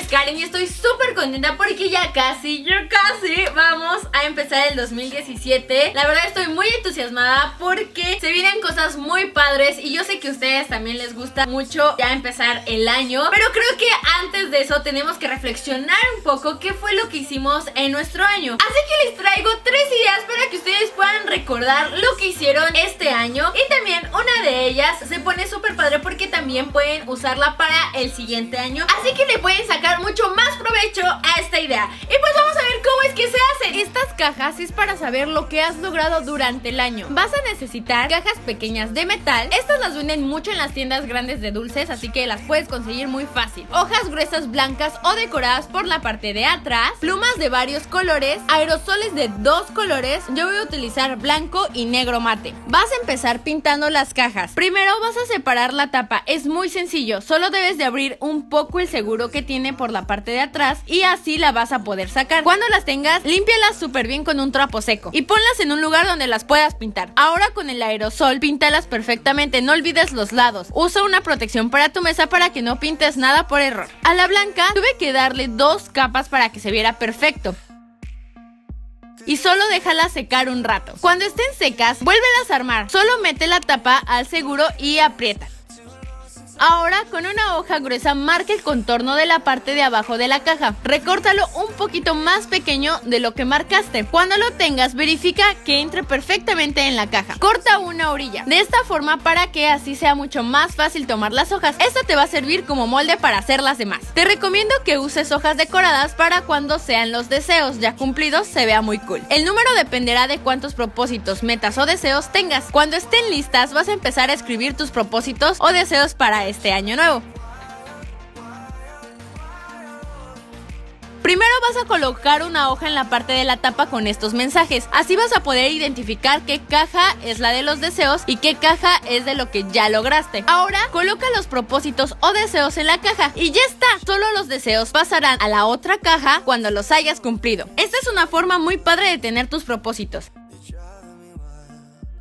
es Karen y estoy súper contenta porque ya casi vamos a empezar el 2017. La verdad estoy muy entusiasmada porque se vienen cosas muy padres y yo sé que a ustedes también les gusta mucho ya empezar el año, pero creo que antes de eso tenemos que reflexionar un poco qué fue lo que hicimos en nuestro año. Así que les traigo 3 ideas para que ustedes puedan recordar lo que hicieron este año, y también una de ellas se pone súper padre porque también pueden usarla para el siguiente año, así que le pueden sacar mucho más provecho a esta idea. Y pues vamos a ver cómo es que se hacen. Estas cajas es para saber lo que has logrado durante el año. Vas a necesitar cajas pequeñas de metal. Estas las venden mucho en las tiendas grandes de dulces, así que las puedes conseguir muy fácil. Hojas gruesas blancas o decoradas por la parte de atrás, plumas de varios colores, aerosoles de 2 colores. Yo voy a utilizar blanco y negro mate. Vas a empezar pintando las cajas. Primero vas a separar la tapa. Es muy sencillo, solo debes de abrir un poco el seguro que tiene por la parte de atrás y así la vas a poder sacar. Cuando las tengas, límpialas súper bien con un trapo seco y ponlas en un lugar donde las puedas pintar. Ahora con el aerosol, píntalas perfectamente, no olvides los lados. Usa una protección para tu mesa para que no pintes nada por error. A la blanca tuve que darle 2 capas para que se viera perfecto. Y solo déjala secar un rato. Cuando estén secas, vuélvelas a armar. Solo mete la tapa al seguro y aprieta. Ahora con una hoja gruesa marca el contorno de la parte de abajo de la caja. Recórtalo un poquito más pequeño de lo que marcaste. Cuando lo tengas, verifica que entre perfectamente en la caja. Corta una orilla de esta forma para que así sea mucho más fácil tomar las hojas. Esta te va a servir como molde para hacer las demás. Te recomiendo que uses hojas decoradas para cuando sean los deseos ya cumplidos se vea muy cool. El número dependerá de cuántos propósitos, metas o deseos tengas. Cuando estén listas, vas a empezar a escribir tus propósitos o deseos para este año nuevo. Primero vas a colocar una hoja en la parte de la tapa con estos mensajes. Así vas a poder identificar qué caja es la de los deseos y qué caja es de lo que ya lograste. Ahora coloca los propósitos o deseos en la caja y ya está. Solo los deseos pasarán a la otra caja cuando los hayas cumplido. Esta es una forma muy padre de tener tus propósitos.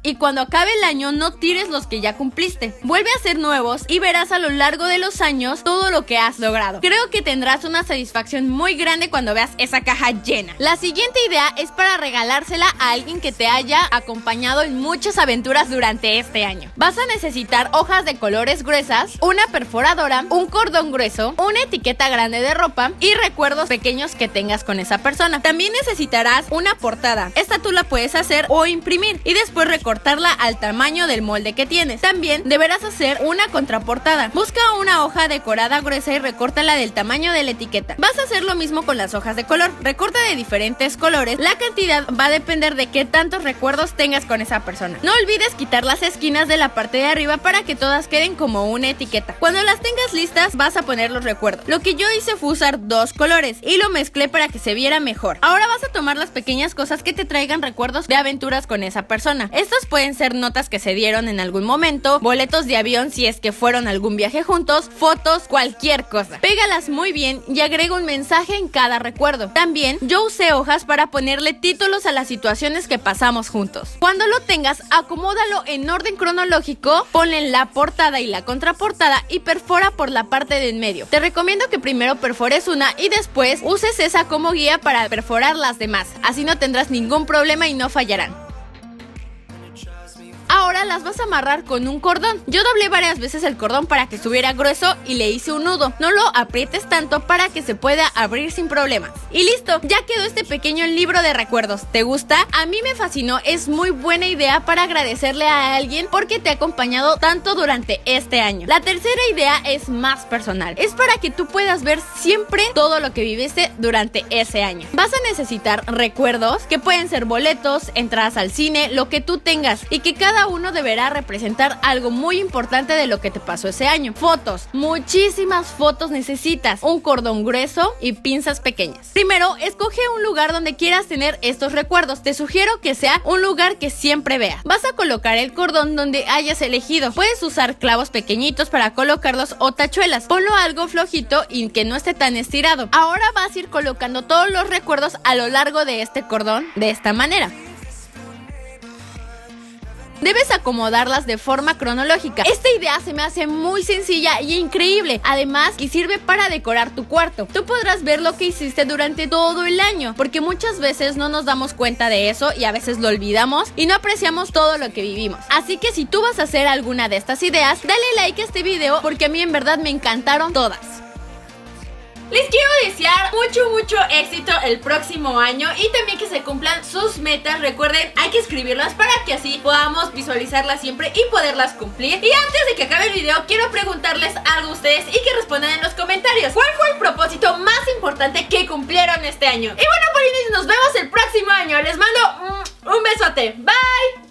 Y cuando acabe el año no tires los que ya cumpliste. Vuelve a hacer nuevos y verás a lo largo de los años todo lo que has logrado. Creo que tendrás una satisfacción muy grande cuando veas esa caja llena. La siguiente idea es para regalársela a alguien que te haya acompañado en muchas aventuras durante este año. Vas a necesitar hojas de colores gruesas, una perforadora, un cordón grueso, una etiqueta grande de ropa y recuerdos pequeños que tengas con esa persona. También necesitarás una portada. Esta tú la puedes hacer o imprimir y después recortarla al tamaño del molde que tienes. También deberás hacer una contraportada. Busca una hoja decorada gruesa y recórtala del tamaño de la etiqueta. Vas a hacer lo mismo con las hojas de color. Recorta de diferentes colores. La cantidad va a depender de qué tantos recuerdos tengas con esa persona. No olvides quitar las esquinas de la parte de arriba para que todas queden como una etiqueta. Cuando las tengas listas vas a poner los recuerdos. Lo que yo hice fue usar 2 colores y lo mezclé para que se viera mejor. Ahora vas a tomar las pequeñas cosas que te traigan recuerdos de aventuras con esa persona. Estos pueden ser notas que se dieron en algún momento, boletos de avión si es que fueron a algún viaje juntos, fotos, cualquier cosa. Pégalas muy bien y agrega un mensaje en cada recuerdo. También yo usé hojas para ponerle títulos a las situaciones que pasamos juntos. Cuando lo tengas, acomódalo en orden cronológico, ponle la portada y la contraportada y perfora por la parte de en medio. Te recomiendo que primero perfores una y después uses esa como guía para perforar las demás. Así no tendrás ningún problema y no fallarán. Ahora las vas a amarrar con un cordón. Yo doblé varias veces el cordón para que estuviera grueso y le hice un nudo. No lo aprietes tanto para que se pueda abrir sin problemas. Y listo, ya quedó este pequeño libro de recuerdos. ¿Te gusta? A mí me fascinó, es muy buena idea para agradecerle a alguien porque te ha acompañado tanto durante este año. La tercera idea es más personal. Es para que tú puedas ver siempre todo lo que viviste durante ese año. Vas a necesitar recuerdos que pueden ser boletos, entradas al cine, lo que tú tengas y que cada uno deberá representar algo muy importante de lo que te pasó ese año. Fotos, muchísimas fotos necesitas, un cordón grueso y pinzas pequeñas. Primero, escoge un lugar donde quieras tener estos recuerdos. Te sugiero que sea un lugar que siempre veas. Vas a colocar el cordón donde hayas elegido. Puedes usar clavos pequeñitos para colocarlos o tachuelas. Ponlo algo flojito y que no esté tan estirado. Ahora vas a ir colocando todos los recuerdos a lo largo de este cordón de esta manera. debes acomodarlas de forma cronológica. Esta idea se me hace muy sencilla y increíble, además que sirve para decorar tu cuarto. Tú podrás ver lo que hiciste durante todo el año, porque muchas veces no nos damos cuenta de eso y a veces lo olvidamos y no apreciamos todo lo que vivimos. Así que si tú vas a hacer alguna de estas ideas, dale like a este video porque a mí en verdad me encantaron todas. Les quiero desear mucho éxito el próximo año y también que se cumplan sus metas. Recuerden, hay que escribirlas para que así podamos visualizarlas siempre y poderlas cumplir. Y antes de que acabe el video, quiero preguntarles algo a ustedes y que respondan en los comentarios. ¿Cuál fue el propósito más importante que cumplieron este año? Y bueno, Polines, nos vemos el próximo año. Les mando un besote. Bye.